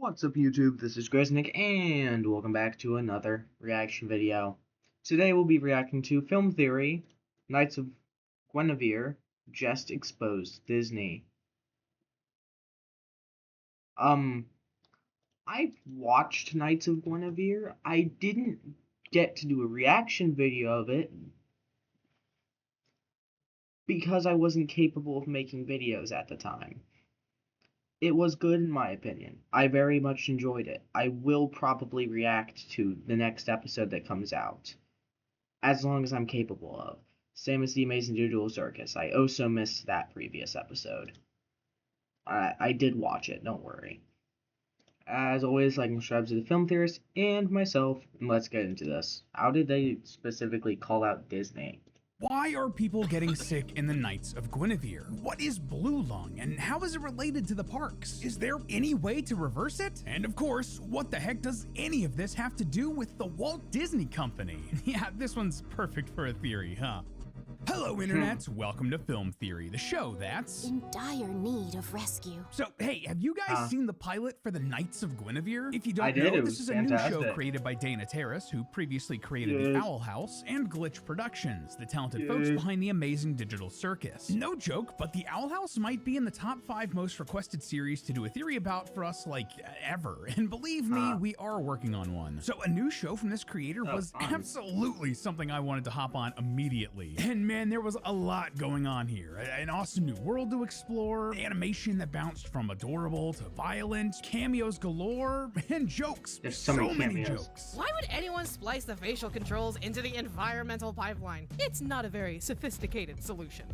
What's up YouTube, this is Gresnick, and welcome back to another reaction video. Today we'll be reacting to Film Theory, Knights of Guinevere, Just Exposed Disney. I watched Knights of Guinevere. I didn't get to do a reaction video of it because I wasn't capable of making videos at the time. It was good in my opinion. I very much enjoyed it. I will probably react to the next episode that comes out, as long as I'm capable of. Same as The Amazing Digital Circus. I also missed that previous episode. I did watch it, don't worry. As always, like and subscribe to the Film Theorist and myself, and let's get into this. How did they specifically call out Disney? Why are people getting sick in the Knights of Guinevere? What is blue lung and how is it related to the parks? Is there any way to reverse it? And of course, what the heck does any of this have to do with the Walt Disney Company? Yeah, this one's perfect for a theory, huh? Hello Internet, welcome to Film Theory, the show that's in dire need of rescue. So, hey, have you guys seen the pilot for the Knights of Guinevere? If you don't know, this is a new show created by Dana Terrace, who previously created The Owl House and Glitch Productions, the talented folks behind The Amazing Digital Circus. No joke, but The Owl House might be in the top 5 most requested series to do a theory about for us, like, ever. And believe me, we are working on one. So a new show from this creator was absolutely something I wanted to hop on immediately. And man, there was a lot going on here. An awesome new world to explore, animation that bounced from adorable to violent, cameos galore, and jokes. There's so many jokes. Why would anyone splice the facial controls into the environmental pipeline? It's not a very sophisticated solution.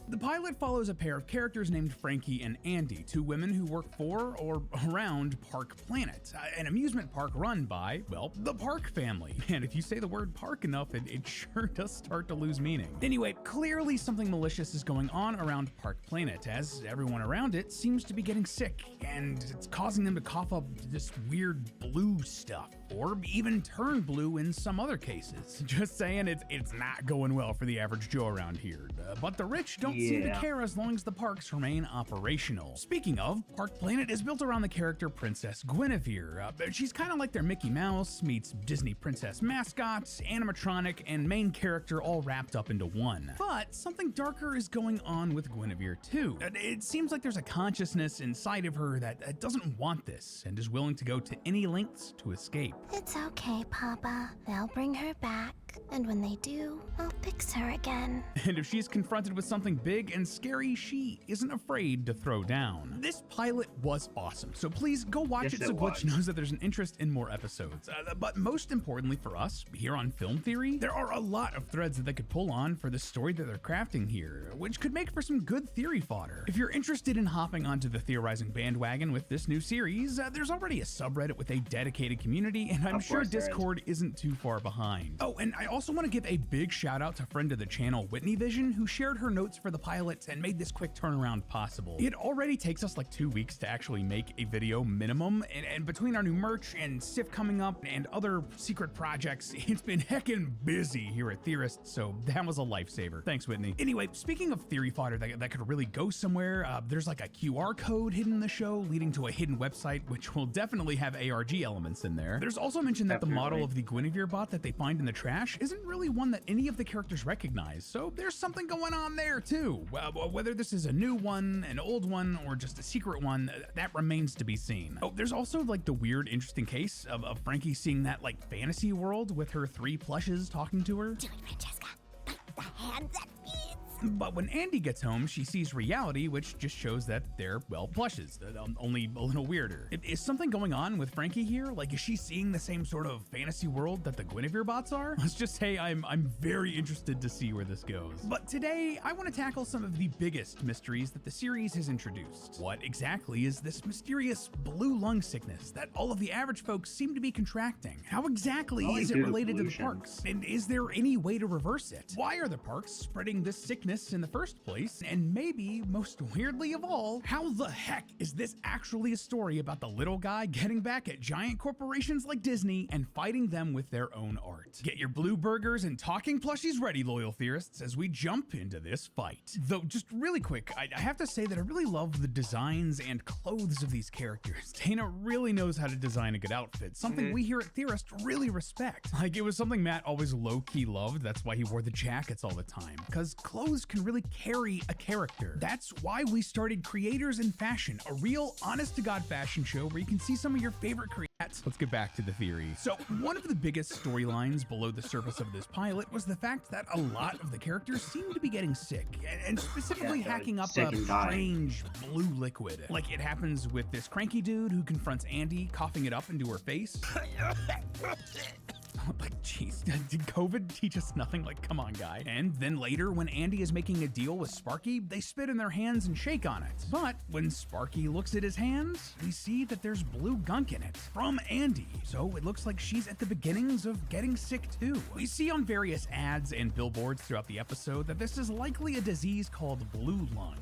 The pilot follows a pair of characters named Frankie and Andy, 2 women who work for or around Park Planet, an amusement park run by, well, the Park family. And if you say the word park enough, it sure does start to lose meaning. Anyway, clearly something malicious is going on around Park Planet, as everyone around it seems to be getting sick, and it's causing them to cough up this weird blue stuff, or even turn blue in some other cases. Just saying, it's not going well for the average Joe around here, but the rich don't seem to care as long as the parks remain operational. Speaking of, Park Planet is built around the character Princess Guinevere. She's kind of like their Mickey Mouse meets Disney princess mascot, animatronic, and main character all wrapped up into one. But something darker is going on with Guinevere too. It seems like there's a consciousness inside of her that doesn't want this and is willing to go to any lengths to escape. It's okay, Papa. They'll bring her back, and when they do, I'll fix her again. And if she's confronted with something big and scary, she isn't afraid to throw down. This pilot was awesome, so please go watch it so Glitch knows that there's an interest in more episodes. But most importantly for us, here on Film Theory, there are a lot of threads that they could pull on for the story that they're crafting here, which could make for some good theory fodder. If you're interested in hopping onto the theorizing bandwagon with this new series, there's already a subreddit with a dedicated community, and I'm sure Discord isn't too far behind. Oh, and I also want to give a big shout out to friend of the channel, Whitney Vision, who shared her notes for the pilot and made this quick turnaround possible. It already takes us like 2 weeks to actually make a video minimum, and between our new merch and SIF coming up and other secret projects, it's been heckin' busy here at Theorist, so that was a lifesaver. Thanks, Whitney. Anyway, speaking of theory fodder that could really go somewhere, there's like a QR code hidden in the show leading to a hidden website, which will definitely have ARG elements in there. There's also mention that the model of the Guinevere bot that they find in the trash isn't really one that any of the characters recognize, so there's something going on there too. Whether this is a new one, an old one, or just a secret one, that remains to be seen. Oh, there's also like the weird, interesting case of Frankie seeing that like fantasy world with her 3 plushes talking to her. Do it, Francesca. Bite the hand that feeds. But when Andy gets home, she sees reality, which just shows that they're, well, plushes, only a little weirder. Is something going on with Frankie here? Like, is she seeing the same sort of fantasy world that the Guinevere bots are? Let's just say I'm very interested to see where this goes. But today, I want to tackle some of the biggest mysteries that the series has introduced. What exactly is this mysterious blue lung sickness that all of the average folks seem to be contracting? How exactly is it related to the parks? And is there any way to reverse it? Why are the parks spreading this sickness weakness in the first place? And maybe, most weirdly of all, how the heck is this actually a story about the little guy getting back at giant corporations like Disney and fighting them with their own art? Get your blue burgers and talking plushies ready, loyal theorists, as we jump into this fight. Though, just really quick, I have to say that I really love the designs and clothes of these characters. Dana really knows how to design a good outfit, something we here at Theorist really respect. Like, it was something Matt always low-key loved, that's why he wore the jackets all the time, because clothes can really carry a character. That's why we started Creators in Fashion, a real, honest-to-God fashion show where you can see some of your favorite creators. Let's get back to the theory. So, one of the biggest storylines below the surface of this pilot was the fact that a lot of the characters seemed to be getting sick, and specifically hacking up a strange blue liquid. Like it happens with this cranky dude who confronts Andy, coughing it up into her face. Like, jeez, did COVID teach us nothing? Like, come on, guy. And then later, when Andy is making a deal with Sparky, they spit in their hands and shake on it. But when Sparky looks at his hands, we see that there's blue gunk in it from Andy. So it looks like she's at the beginnings of getting sick too. We see on various ads and billboards throughout the episode that this is likely a disease called blue lung.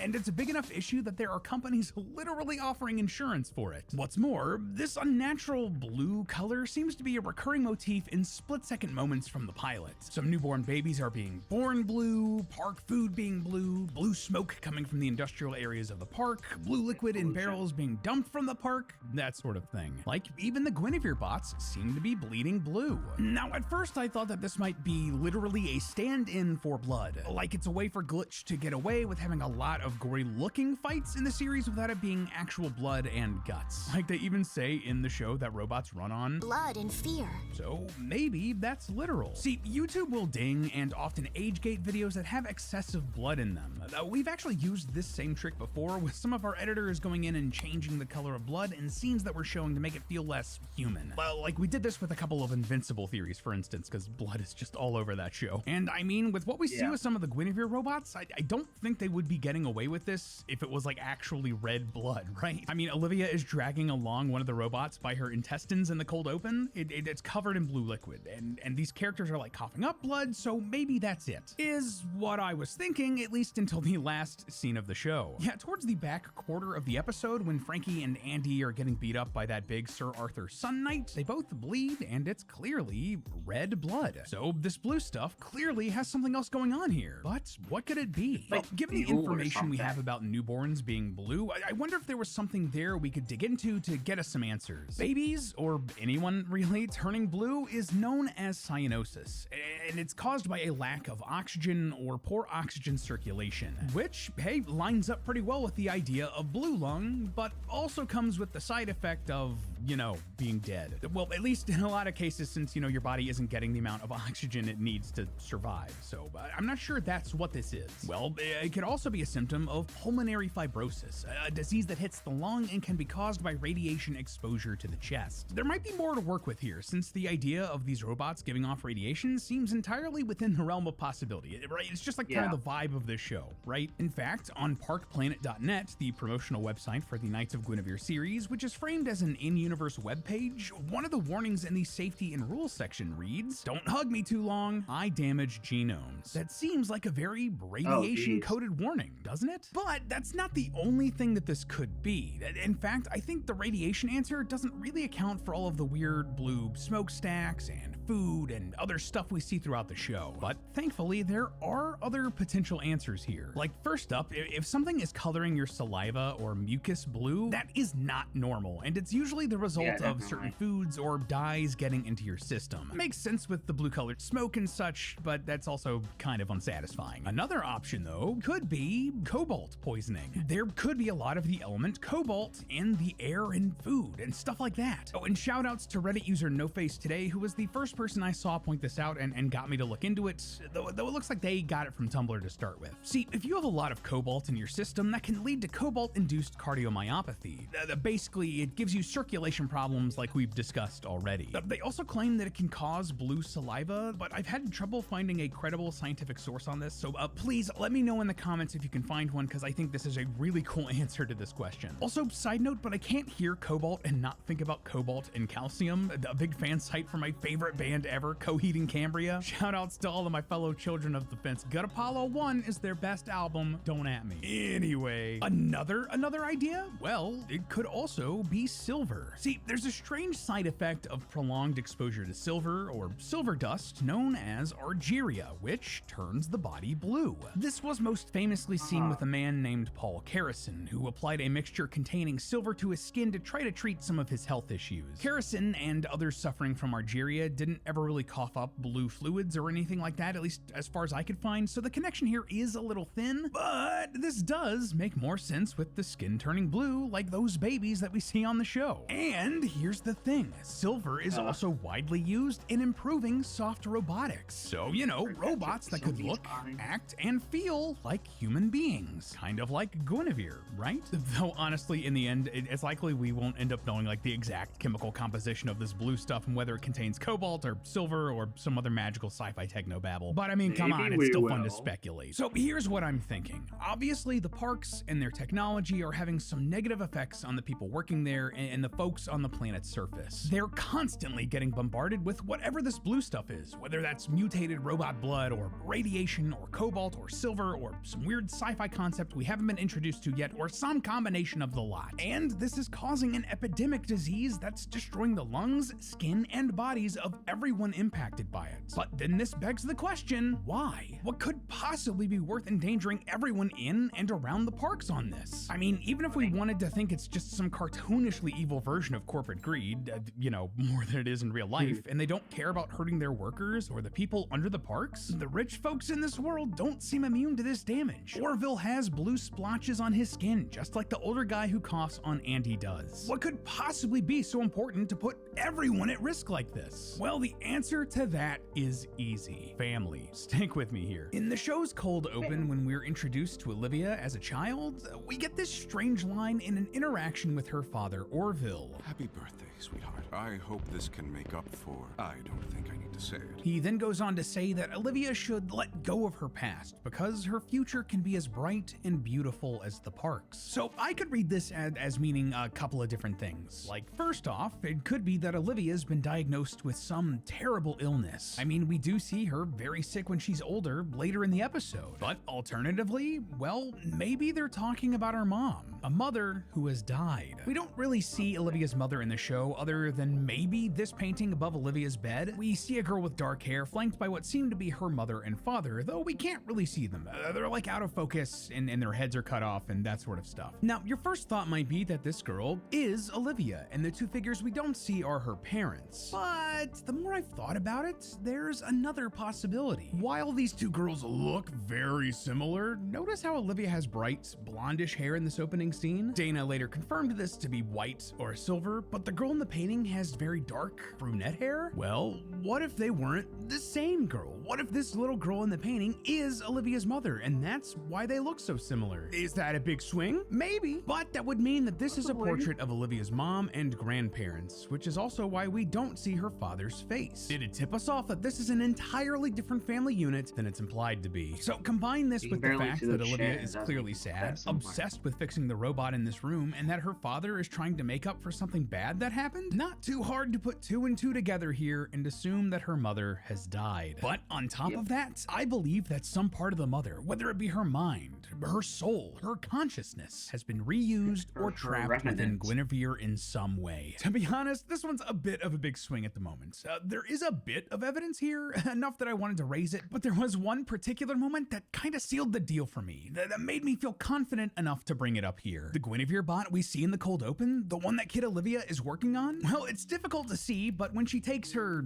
And it's a big enough issue that there are companies literally offering insurance for it. What's more, this unnatural blue color seems to be a recurring motif in split-second moments from the pilot. Some newborn babies are being born blue, park food being blue, blue smoke coming from the industrial areas of the park, blue liquid in barrels being dumped from the park, that sort of thing. Like, even the Guinevere bots seem to be bleeding blue. Now, at first I thought that this might be literally a stand-in for blood. Like it's a way for Glitch to get away with having a lot of gory looking fights in the series without it being actual blood and guts. Like they even say in the show that robots run on blood and fear. So maybe that's literal. See, YouTube will ding and often age-gate videos that have excessive blood in them. We've actually used this same trick before with some of our editors going in and changing the color of blood in scenes that we're showing to make it feel less human. Well, like we did this with a couple of Invincible theories, for instance, because blood is just all over that show. And I mean, with what we see with some of the Guinevere robots, I don't think they would be getting away with this if it was like actually red blood, right? I mean, Olivia is dragging along one of the robots by her intestines in the cold open. It's covered in blue liquid, and these characters are like coughing up blood, so maybe that's it. Is what I was thinking, at least until the last scene of the show. Yeah, towards the back quarter of the episode, when Frankie and Andy are getting beat up by that big Sir Arthur Sun Knight, they both bleed, and it's clearly red blood. So this blue stuff clearly has something else going on here. But what could it be? Well, given the information we have about newborns being blue, I wonder if there was something there we could dig into to get us some answers. Babies, or anyone really, turning blue is known as cyanosis, and it's caused by a lack of oxygen or poor oxygen circulation, which, hey, lines up pretty well with the idea of blue lung, but also comes with the side effect of, you know, being dead. Well, at least in a lot of cases, since, you know, your body isn't getting the amount of oxygen it needs to survive. So I'm not sure that's what this is. Well, it could also be a symptom of pulmonary fibrosis, a disease that hits the lung and can be caused by radiation exposure to the chest. There might be more to work with here, since the idea of these robots giving off radiation seems entirely within the realm of possibility, right? It's just like kind of the vibe of this show, right? In fact, on parkplanet.net, the promotional website for the Knights of Guinevere series, which is framed as an in-universe webpage, one of the warnings in the safety and rules section reads, "Don't hug me too long, I damage genomes." That seems like a very radiation-coded warning, doesn't it? But that's not the only thing that this could be. In fact, I think the radiation answer doesn't really account for all of the weird blue smokestacks and food and other stuff we see throughout the show. But thankfully, there are other potential answers here. Like, first up, if something is coloring your saliva or mucus blue, that is not normal, and it's usually the result of certain foods or dyes getting into your system. Makes sense with the blue-colored smoke and such, but that's also kind of unsatisfying. Another option, though, could be cobalt poisoning. There could be a lot of the element cobalt in the air and food and stuff like that. Oh, and shoutouts to Reddit user NoFaceToday, who was the first person I saw point this out and got me to look into it, though it looks like they got it from Tumblr to start with. See, if you have a lot of cobalt in your system, that can lead to cobalt-induced cardiomyopathy. Basically, it gives you circulation problems like we've discussed already. They also claim that it can cause blue saliva, but I've had trouble finding a credible scientific source on this, so please let me know in the comments if you can find one, because I think this is a really cool answer to this question. Also, side note, but I can't hear cobalt and not think about cobalt and calcium. A big fan site hyped for my favorite band ever, Coheed and Cambria. Shoutouts to all of my fellow children of the fence. Gut Apollo 1 is their best album, don't at me. Anyway, another idea? Well, it could also be silver. See, there's a strange side effect of prolonged exposure to silver or silver dust known as argyria, which turns the body blue. This was most famously seen with a man named Paul Kerrison, who applied a mixture containing silver to his skin to try to treat some of his health issues. Kerrison and others suffering from argyria didn't ever really cough up blue fluids or anything like that, at least as far as I could find, so the connection here is a little thin, but this does make more sense with the skin turning blue like those babies that we see on the show. And here's the thing, silver is also widely used in improving soft robotics. So, you know, robots that could look, act, and feel like human beings. Kind of like Guinevere, right? Though honestly, in the end, it's likely we won't end up knowing like the exact chemical composition of this blue stuff and whether it contains cobalt or silver or some other magical sci-fi technobabble. But I mean, come on, it's still fun to speculate. So here's what I'm thinking. Obviously, the parks and their technology are having some negative effects on the people working there and the folks on the planet's surface. They're constantly getting bombarded with whatever this blue stuff is, whether that's mutated robot blood or radiation or cobalt or silver or some weird sci-fi concept we haven't been introduced to yet or some combination of the lot. And this is causing an epidemic disease that's destroying the lungs, skin, and bodies of everyone impacted by it. But then this begs the question, why? What could possibly be worth endangering everyone in and around the parks on this? I mean, even if we wanted to think it's just some cartoonishly evil version of corporate greed, you know, more than it is in real life, and they don't care about hurting their workers or the people under the parks, the rich folks in this world don't seem immune to this damage. Orville has blue splotches on his skin, just like the older guy who coughs on Andy does. What could possibly be so important to put everyone at risk like this? Well, the answer to that is easy. Family. Stick with me here. In the show's cold open, when we're introduced to Olivia as a child, we get this strange line in an interaction with her father, Orville. Happy birthday, sweetheart. I hope this can make up for... I don't think I need to say it. He then goes on to say that Olivia should let go of her past because her future can be as bright and beautiful as the parks. So I could read this as meaning a couple of different things. Like, first off, it could be that Olivia's been diagnosed with some terrible illness. I mean, we do see her very sick when she's older later in the episode. But alternatively, well, maybe they're talking about her mom, a mother who has died. We don't really see Olivia's mother in the show other than maybe this painting above Olivia's bed. We see a girl with dark hair flanked by what seem to be her mother and father, though we can't really see them. They're like out of focus and their heads are cut off and that sort of stuff. Now, your first thought might be that this girl is Olivia and the two figures we don't see are her parents. But the more I've thought about it, there's another possibility. While these two girls look very similar, notice how Olivia has bright, blondish hair in this opening scene? Dana later confirmed this to be white or silver, but the girl in the painting has very dark brunette hair? Well, what if they weren't the same girl? What if this little girl in the painting is Olivia's mother and that's why they look so similar? Is that a big swing? Maybe, but that would mean that this is a portrait of Olivia's mom and grandparents, which is also why we don't see her father's face. It'd tip us off that this is an entirely different family unit than it's implied to be. So combine this with the fact that Olivia is clearly sad, obsessed with fixing the robot in this room, and that her father is trying to make up for something bad that happened. Not too hard to put two and two together here and assume that her mother has died. But on top of that, I believe that some part of the mother, whether it be her mind, her soul, her consciousness, has been reused or trapped within Guinevere in some way. To be honest, this one's a bit of a big swing at the moment. There is a bit of evidence here, enough that I wanted to raise it, but there was one particular moment that kind of sealed the deal for me, that made me feel confident enough to bring it up here. The Guinevere bot we see in the cold open, the one that kid Olivia is working on, well, it's difficult to see, but when she takes her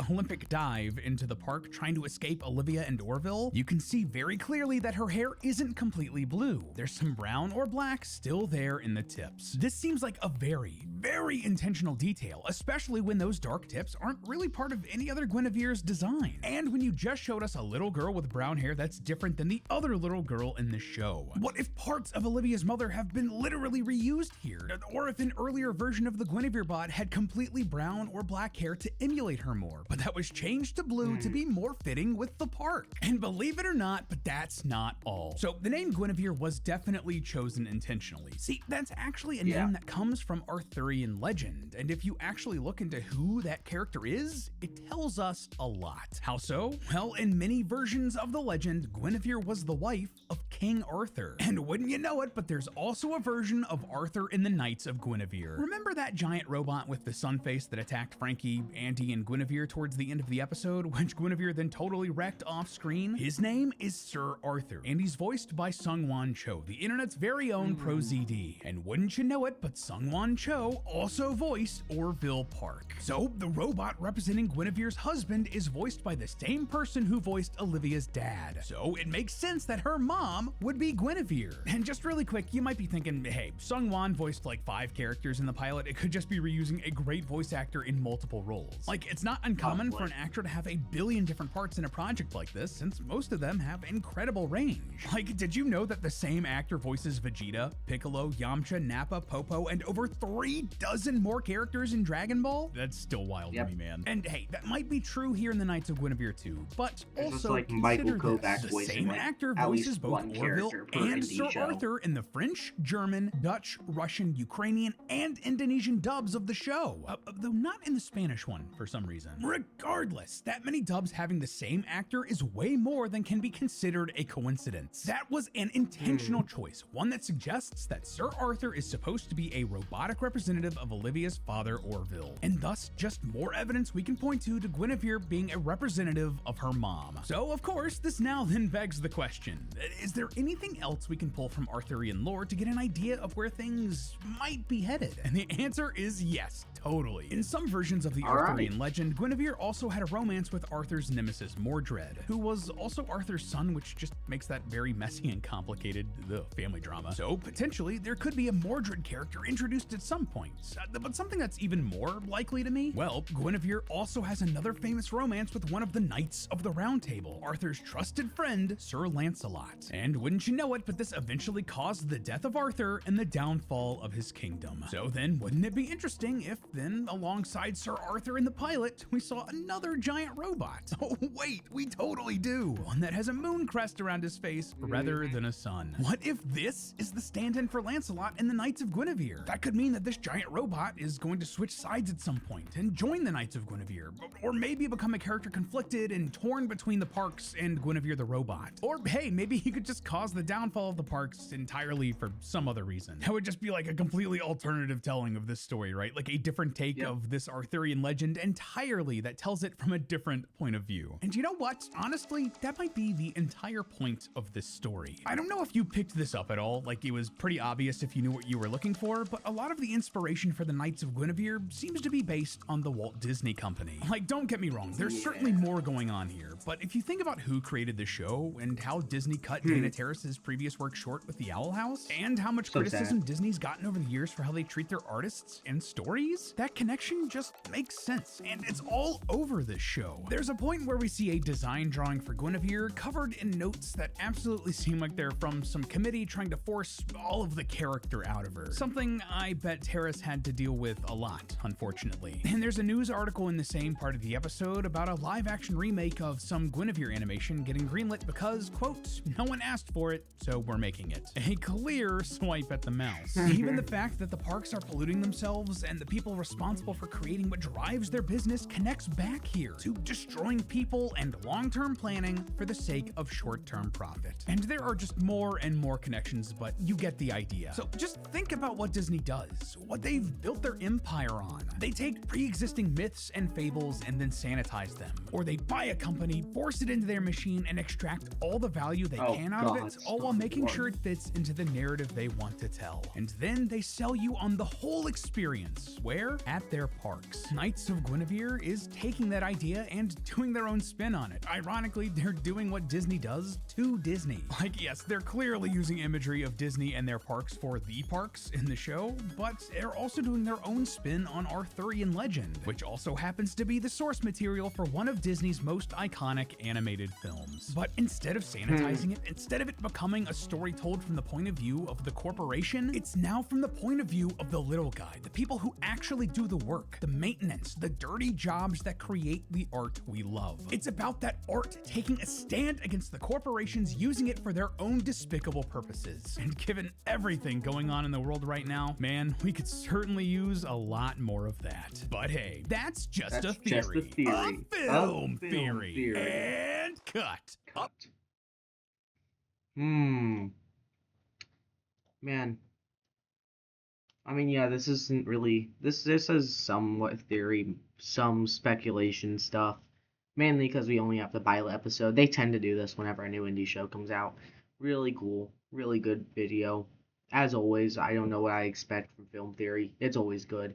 Olympic dive into the park trying to escape Olivia and Orville, you can see very clearly that her hair isn't completely blue. There's some brown or black still there in the tips. This seems like a very, very intentional detail, especially when those dark tips aren't really part of any other Guinevere's design. And when you just showed us a little girl with brown hair that's different than the other little girl in the show. What if parts of Olivia's mother have been literally reused here? Or if an earlier version of the Guinevere bot had completely brown or black hair to emulate her more, but that was changed to blue to be more fitting with the park. And believe it or not, but that's not all. So the name Guinevere was definitely chosen intentionally. See, that's actually a name that comes from our third Arthurian legend, and if you actually look into who that character is, it tells us a lot. How so? Well, in many versions of the legend, Guinevere was the wife of King Arthur. And wouldn't you know it, but there's also a version of Arthur in the Knights of Guinevere. Remember that giant robot with the sun face that attacked Frankie, Andy, and Guinevere towards the end of the episode, which Guinevere then totally wrecked off screen? His name is Sir Arthur, and he's voiced by Sung-Wan Cho, the internet's very own Pro ZD. And wouldn't you know it, but Sung-Wan Cho also voiced Orville Park. So the robot representing Guinevere's husband is voiced by the same person who voiced Olivia's dad. So it makes sense that her mom would be Guinevere. And just really quick, you might be thinking, hey, Sung-Wan voiced like 5 characters in the pilot. It could just be reusing a great voice actor in multiple roles. Like, it's not uncommon for an actor to have a billion different parts in a project like this, since most of them have incredible range. Like, did you know that the same actor voices Vegeta, Piccolo, Yamcha, Nappa, Popo, and over 3 dozen more characters in Dragon Ball? That's still wild to me, man. And hey, that might be true here in the Knights of Guinevere too, but There's also like Michael consider Kovac this. The voicing same like actor at voices least both one Orville character per and indie Sir show. Arthur in the French, German, Dutch, Russian, Ukrainian, and Indonesian dubs of the show, though not in the Spanish one for some reason. Regardless, that many dubs having the same actor is way more than can be considered a coincidence. That was an intentional choice, one that suggests that Sir Arthur is supposed to be a robotic representative of Olivia's father Orville, and thus just more evidence we can point to Guinevere being a representative of her mom. So of course, this now then begs the question, is there anything else we can pull from Arthurian lore to get an idea of where things might be headed? And the answer is yes, totally. In some versions of the Arthurian legend, Guinevere also had a romance with Arthur's nemesis Mordred, who was also Arthur's son, which just makes that very messy and complicated family drama. So potentially there could be a Mordred character introduced at some point. But something that's even more likely to me, well, Guinevere also has another famous romance with one of the Knights of the Round Table, Arthur's trusted friend, Sir Lancelot. And wouldn't you know it, but this eventually caused the death of Arthur and the downfall of his kingdom. So then wouldn't it be interesting if then, alongside Sir Arthur in the pilot, we saw another giant robot? Oh wait, we totally do. One that has a moon crest around his face rather than a sun. What if this is the stand-in for Lancelot in the Knights of Guinevere? That could mean that this giant robot is going to switch sides at some point and join the Knights of Guinevere, or maybe become a character conflicted and torn between the parks and Guinevere the robot. Or hey, maybe he could just cause the downfall of the parks entirely for some other reason. That would just be like a completely alternative telling of this story, right? Like a different take of this Arthurian legend entirely that tells it from a different point of view. And you know what? Honestly, that might be the entire point of this story. I don't know if you picked this up at all, like it was pretty obvious if you knew what you were looking for, but a lot of the inspiration for the Knights of Guinevere seems to be based on the Walt Disney Company. Like, don't get me wrong, there's certainly more going on here, but if you think about who created the show and how Disney cut Dana Terrace's previous work short with the Owl House, and how much criticism Disney's gotten over the years for how they treat their artists and stories, that connection just makes sense, and it's all over this show. There's a point where we see a design drawing for Guinevere covered in notes that absolutely seem like they're from some committee trying to force all of the character out of her. Something I bet Terrace had to deal with a lot, unfortunately. And there's a news article in the same part of the episode about a live-action remake of some Guinevere animation getting greenlit because, quote, no one asked for it, so we're making it. A clear swipe at the mouse. Even the fact that the parks are polluting themselves and the people responsible for creating what drives their business connects back here to destroying people and long-term planning for the sake of short-term profit. And there are just more and more connections, but you get the idea. So just think about what Disney does, what they've built their empire on. They take pre-existing myths and fables and then sanitize them. Or they buy a company, force it into their machine, and extract all the value they can out of it, all while making sure it fits into the narrative they want to tell. And then they sell you on the whole experience. Where? At their parks. Knights of Guinevere is taking that idea and doing their own spin on it. Ironically, they're doing what Disney does to Disney. Like, yes, they're clearly using imagery of Disney and their parks for the parks in the show, but they're also doing their own spin on Arthurian legend, which also happens to be the source material for one of Disney's most iconic animated films. But instead of sanitizing it, instead of it becoming a story told from the point of view of the corporation, it's now from the point of view of the little guy, the people who actually actually do the work, the maintenance, the dirty jobs that create the art we love. It's about that art taking a stand against the corporations using it for their own despicable purposes. And given everything going on in the world right now, man, we could certainly use a lot more of that. But hey, that's just a theory. A film theory. And cut. Man. I mean, yeah, this isn't really... This is somewhat theory, some speculation stuff. Mainly because we only have the pilot episode. They tend to do this whenever a new indie show comes out. Really cool. Really good video. As always, I don't know what I expect from Film Theory. It's always good.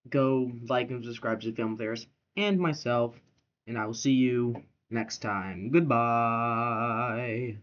Go like and subscribe to Film Theorist and myself. And I will see you next time. Goodbye.